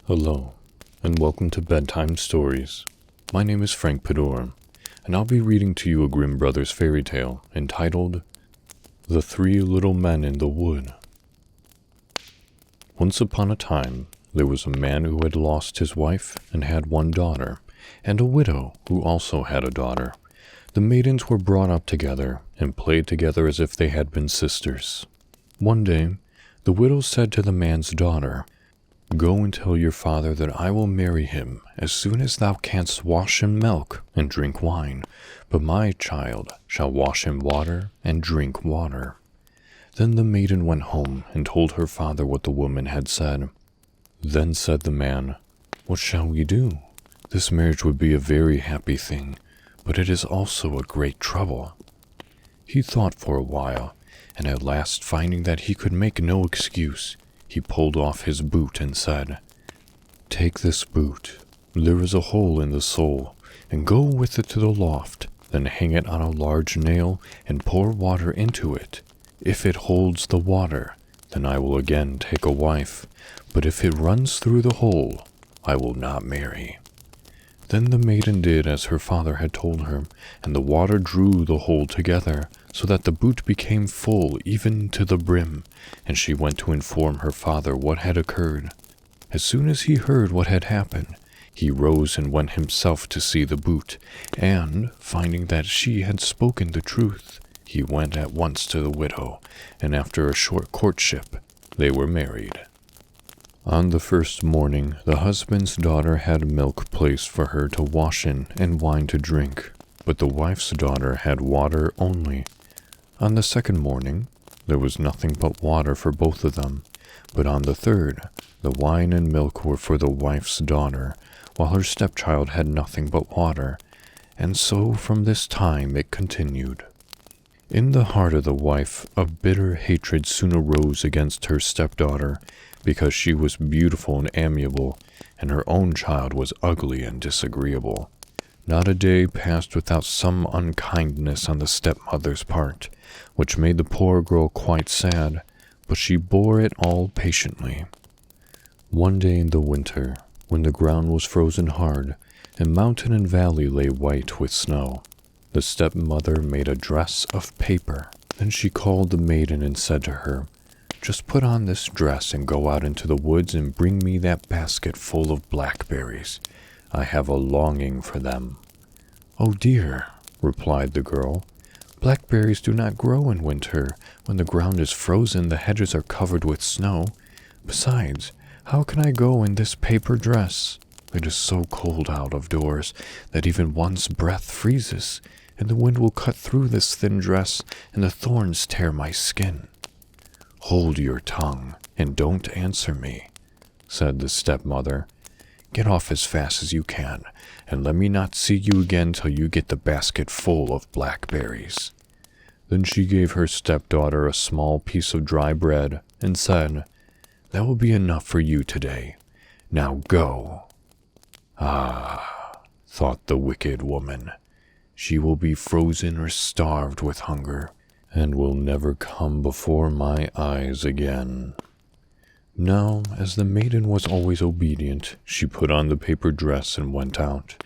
Hello, and welcome to Bedtime Stories. My name is Frank Padour, and I'll be reading to you a Grimm Brothers fairy tale entitled The Three Little Men in the Wood. Once upon a time, there was a man who had lost his wife and had one daughter, and a widow who also had a daughter. The maidens were brought up together and played together as if they had been sisters. One day, the widow said to the man's daughter, "Go and tell your father that I will marry him as soon as thou canst wash him milk and drink wine, but my child shall wash him water and drink water." Then the maiden went home and told her father what the woman had said. Then said the man, "What shall we do? This marriage would be a very happy thing, but it is also a great trouble." He thought for a while, and at last finding that he could make no excuse, he pulled off his boot and said, "Take this boot. There is a hole in the sole, and go with it to the loft, then hang it on a large nail and pour water into it. If it holds the water, then I will again take a wife, but if it runs through the hole, I will not marry." Then the maiden did as her father had told her, and the water drew the hole together, so that the boot became full even to the brim, and she went to inform her father what had occurred. As soon as he heard what had happened, he rose and went himself to see the boot, and, finding that she had spoken the truth, he went at once to the widow, and after a short courtship, they were married. On the first morning, the husband's daughter had milk placed for her to wash in and wine to drink, but the wife's daughter had water only. On the second morning, there was nothing but water for both of them, but on the third, the wine and milk were for the wife's daughter, while her stepchild had nothing but water, and so from this time it continued. In the heart of the wife, a bitter hatred soon arose against her stepdaughter, because she was beautiful and amiable, and her own child was ugly and disagreeable. Not a day passed without some unkindness on the stepmother's part, which made the poor girl quite sad, but she bore it all patiently. One day in the winter, when the ground was frozen hard, and mountain and valley lay white with snow, the stepmother made a dress of paper. Then she called the maiden and said to her, "Just put on this dress and go out into the woods and bring me that basket full of blackberries. I have a longing for them." "Oh dear," replied the girl, "blackberries do not grow in winter. When the ground is frozen, the hedges are covered with snow. Besides, how can I go in this paper dress? It is so cold out of doors that even one's breath freezes, and the wind will cut through this thin dress, and the thorns tear my skin." "Hold your tongue, and don't answer me," said the stepmother. "Get off as fast as you can, and let me not see you again till you get the basket full of blackberries." Then she gave her stepdaughter a small piece of dry bread, and said, "That will be enough for you today. Now go." "Ah," thought the wicked woman, "she will be frozen or starved with hunger, and will never come before my eyes again." Now, as the maiden was always obedient, she put on the paper dress and went out.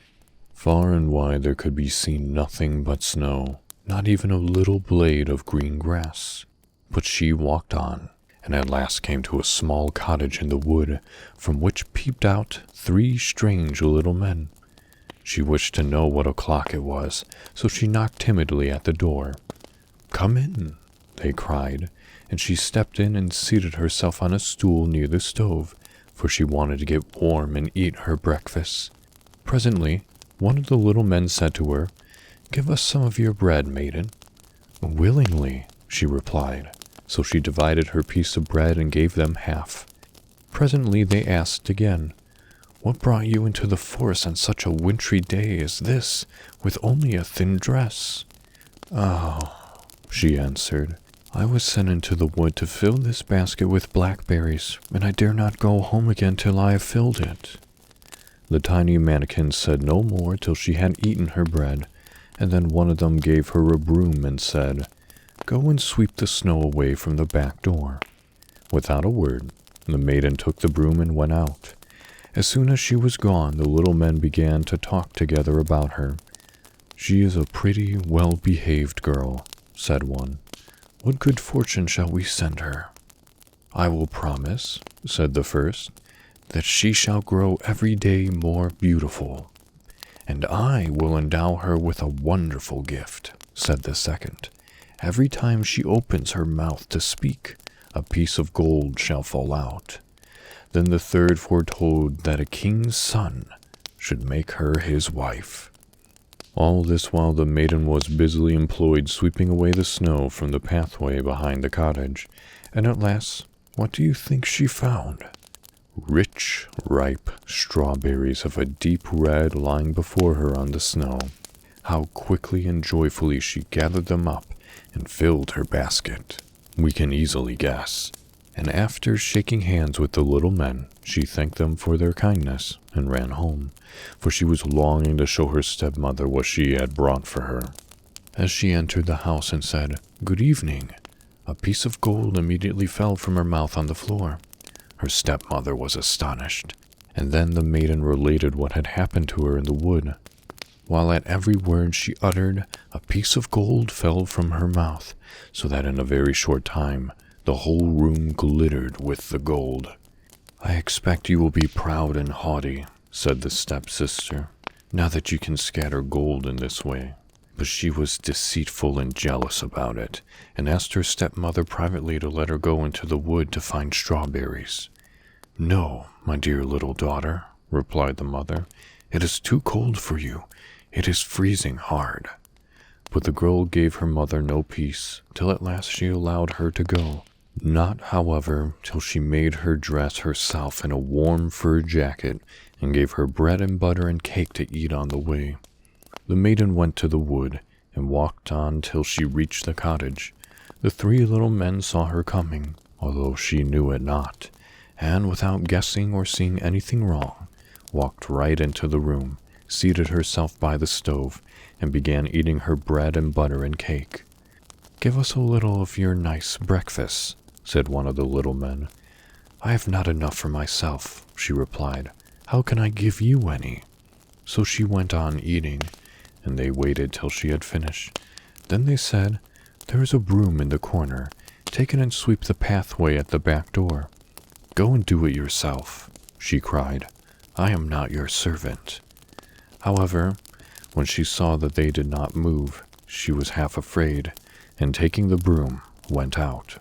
Far and wide there could be seen nothing but snow, not even a little blade of green grass. But she walked on, and at last came to a small cottage in the wood, from which peeped out 3 strange little men. She wished to know what o'clock it was, so she knocked timidly at the door. "Come in," they cried, and she stepped in and seated herself on a stool near the stove, for she wanted to get warm and eat her breakfast. Presently, one of the little men said to her, "Give us some of your bread, maiden." "Willingly," she replied, so she divided her piece of bread and gave them half. Presently they asked again, "What brought you into the forest on such a wintry day as this, with only a thin dress?" "Oh," she answered, "I was sent into the wood to fill this basket with blackberries, and I dare not go home again till I have filled it." The tiny mannikin said no more till she had eaten her bread, and then one of them gave her a broom and said, "Go and sweep the snow away from the back door." Without a word, the maiden took the broom and went out. As soon as she was gone, the little men began to talk together about her. "She is a pretty, well-behaved girl," said one. "What good fortune shall we send her?" "I will promise," said the first, "that she shall grow every day more beautiful." "And I will endow her with a wonderful gift," said the second. "Every time she opens her mouth to speak, a piece of gold shall fall out." Then the third foretold that a king's son should make her his wife. All this while the maiden was busily employed sweeping away the snow from the pathway behind the cottage, and at last, what do you think she found? Rich, ripe strawberries of a deep red lying before her on the snow. How quickly and joyfully she gathered them up and filled her basket, we can easily guess. And after shaking hands with the little men, she thanked them for their kindness and ran home, for she was longing to show her stepmother what she had brought for her. As she entered the house and said, "Good evening," a piece of gold immediately fell from her mouth on the floor. Her stepmother was astonished, and then the maiden related what had happened to her in the wood. While at every word she uttered, a piece of gold fell from her mouth, so that in a very short time the whole room glittered with the gold. "I expect you will be proud and haughty," said the stepsister, "now that you can scatter gold in this way." But she was deceitful and jealous about it, and asked her stepmother privately to let her go into the wood to find strawberries. "No, my dear little daughter," replied the mother, "it is too cold for you. It is freezing hard." But the girl gave her mother no peace, till at last she allowed her to go. Not, however, till she made her dress herself in a warm fur jacket, and gave her bread and butter and cake to eat on the way. The maiden went to the wood, and walked on till she reached the cottage. The three little men saw her coming, although she knew it not, and without guessing or seeing anything wrong, walked right into the room, seated herself by the stove, and began eating her bread and butter and cake. "Give us a little of your nice breakfast," said one of the little men. "I have not enough for myself," she replied. "How can I give you any?" So she went on eating, and they waited till she had finished. Then they said, "There is a broom in the corner. Take it and sweep the pathway at the back door." "Go and do it yourself," she cried. "I am not your servant." However, when she saw that they did not move, she was half afraid, and taking the broom, went out.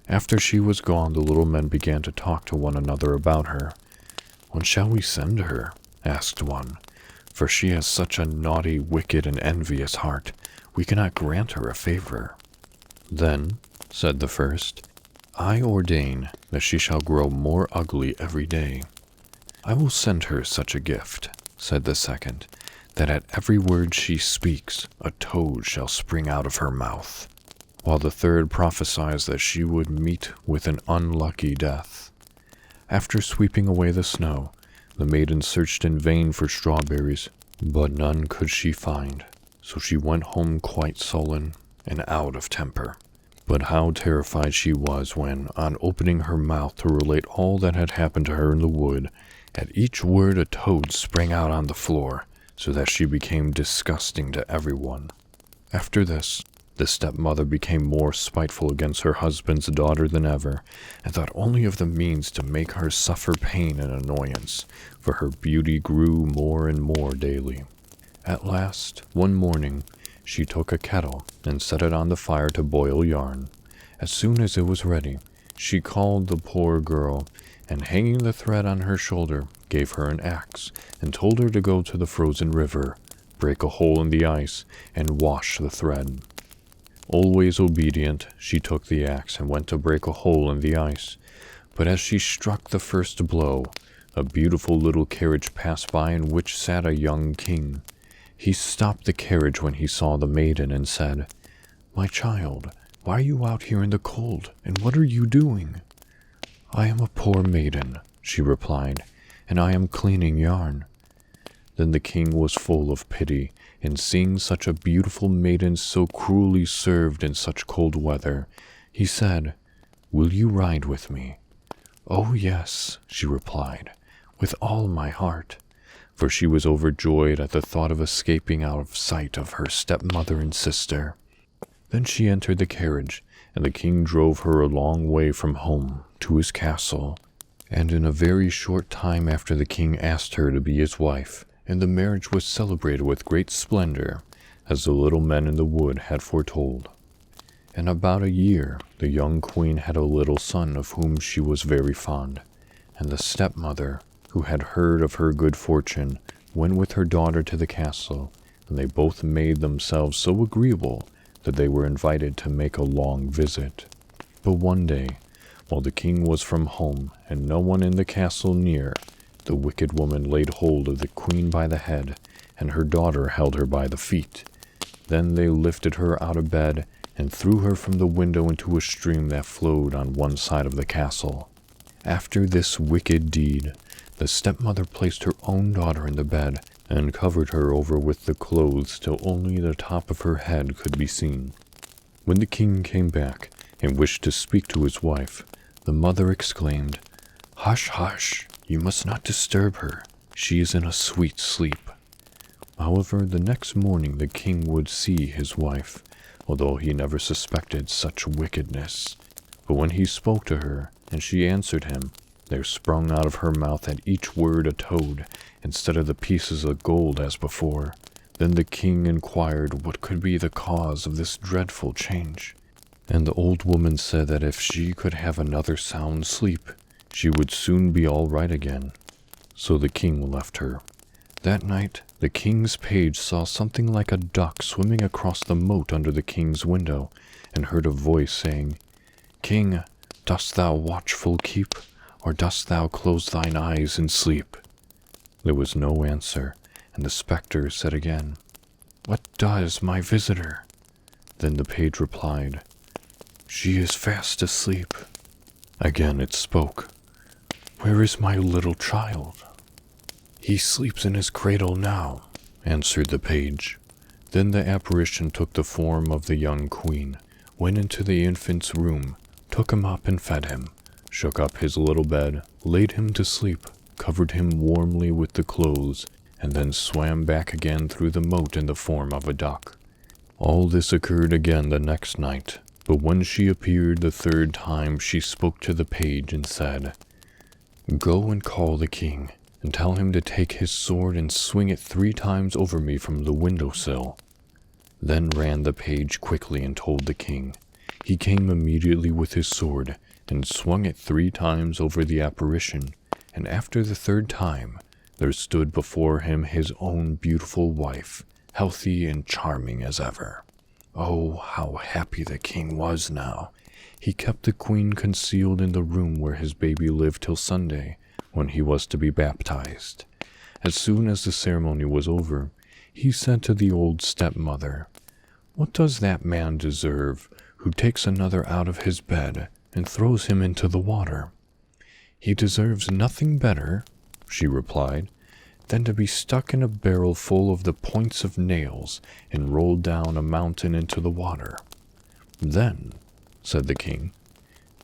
After she was gone, the little men began to talk to one another about her. "What shall we send her?" asked one. "For she has such a naughty, wicked, and envious heart. We cannot grant her a favor." "Then," said the first, "I ordain that she shall grow more ugly every day." "I will send her such a gift," said the second, "that at every word she speaks, a toad shall spring out of her mouth." While the third prophesied that she would meet with an unlucky death. After sweeping away the snow, the maiden searched in vain for strawberries, but none could she find, so she went home quite sullen and out of temper. But how terrified she was when, on opening her mouth to relate all that had happened to her in the wood, at each word a toad sprang out on the floor, so that she became disgusting to everyone. After this, the stepmother became more spiteful against her husband's daughter than ever, and thought only of the means to make her suffer pain and annoyance, for her beauty grew more and more daily. At last, one morning, she took a kettle and set it on the fire to boil yarn. As soon as it was ready, she called the poor girl, and hanging the thread on her shoulder, gave her an axe, and told her to go to the frozen river, break a hole in the ice, and wash the thread. Always obedient, she took the axe and went to break a hole in the ice. But as she struck the first blow, a beautiful little carriage passed by in which sat a young king. He stopped the carriage when he saw the maiden and said, "My child, why are you out here in the cold, and what are you doing?" "I am a poor maiden," she replied, "and I am cleaning yarn." Then the king was full of pity, and seeing such a beautiful maiden so cruelly served in such cold weather, he said, "Will you ride with me?" "Oh, yes," she replied, with all my heart, for she was overjoyed at the thought of escaping out of sight of her stepmother and sister. Then she entered the carriage, and the king drove her a long way from home to his castle. And in a very short time after, the king asked her to be his wife, and the marriage was celebrated with great splendor, as the little men in the wood had foretold. In about a year, the young queen had a little son of whom she was very fond, and the stepmother, who had heard of her good fortune, went with her daughter to the castle, and they both made themselves so agreeable that they were invited to make a long visit. But one day, while the king was from home and no one in the castle near, the wicked woman laid hold of the queen by the head, and her daughter held her by the feet. Then they lifted her out of bed and threw her from the window into a stream that flowed on one side of the castle. After this wicked deed, the stepmother placed her own daughter in the bed and covered her over with the clothes till only the top of her head could be seen. When the king came back and wished to speak to his wife, the mother exclaimed, "Hush, hush, you must not disturb her. She is in a sweet sleep." However, the next morning the king would see his wife, although he never suspected such wickedness. But when he spoke to her, and she answered him, there sprung out of her mouth at each word a toad, instead of the pieces of gold as before. Then the king inquired what could be the cause of this dreadful change. And the old woman said that if she could have another sound sleep, she would soon be all right again. So the king left her. That night, the king's page saw something like a duck swimming across the moat under the king's window, and heard a voice saying, "King, dost thou watchful keep, or dost thou close thine eyes in sleep?" There was no answer, and the spectre said again, "What does my visitor?" Then the page replied, "She is fast asleep." Again it spoke, "Where is my little child?" "He sleeps in his cradle now," answered the page. Then the apparition took the form of the young queen, went into the infant's room, took him up and fed him, shook up his little bed, laid him to sleep, covered him warmly with the clothes, and then swam back again through the moat in the form of a duck. All this occurred again the next night, but when she appeared the third time, she spoke to the page and said, "Go and call the king, and tell him to take his sword and swing it 3 times over me from the window-sill." Then ran the page quickly and told the king. He came immediately with his sword, and swung it 3 times over the apparition, and after the 3rd time, there stood before him his own beautiful wife, healthy and charming as ever. Oh, how happy the king was now! He kept the queen concealed in the room where his baby lived till Sunday, when he was to be baptized. As soon as the ceremony was over, he said to the old stepmother, "What does that man deserve who takes another out of his bed and throws him into the water?" "He deserves nothing better," she replied, "than to be stuck in a barrel full of the points of nails and rolled down a mountain into the water." "Then," said the king,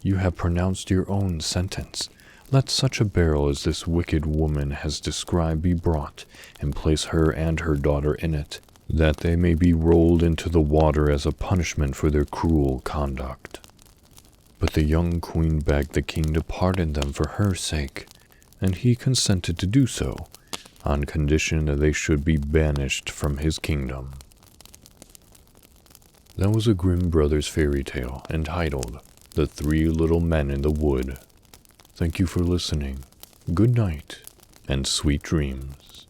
"you have pronounced your own sentence. Let such a barrel as this wicked woman has described be brought, and place her and her daughter in it, that they may be rolled into the water as a punishment for their cruel conduct." But the young queen begged the king to pardon them for her sake, and he consented to do so, on condition that they should be banished from his kingdom. That was a Grimm Brothers fairy tale entitled The 3 Little Men in the Wood. Thank you for listening. Good night, and sweet dreams.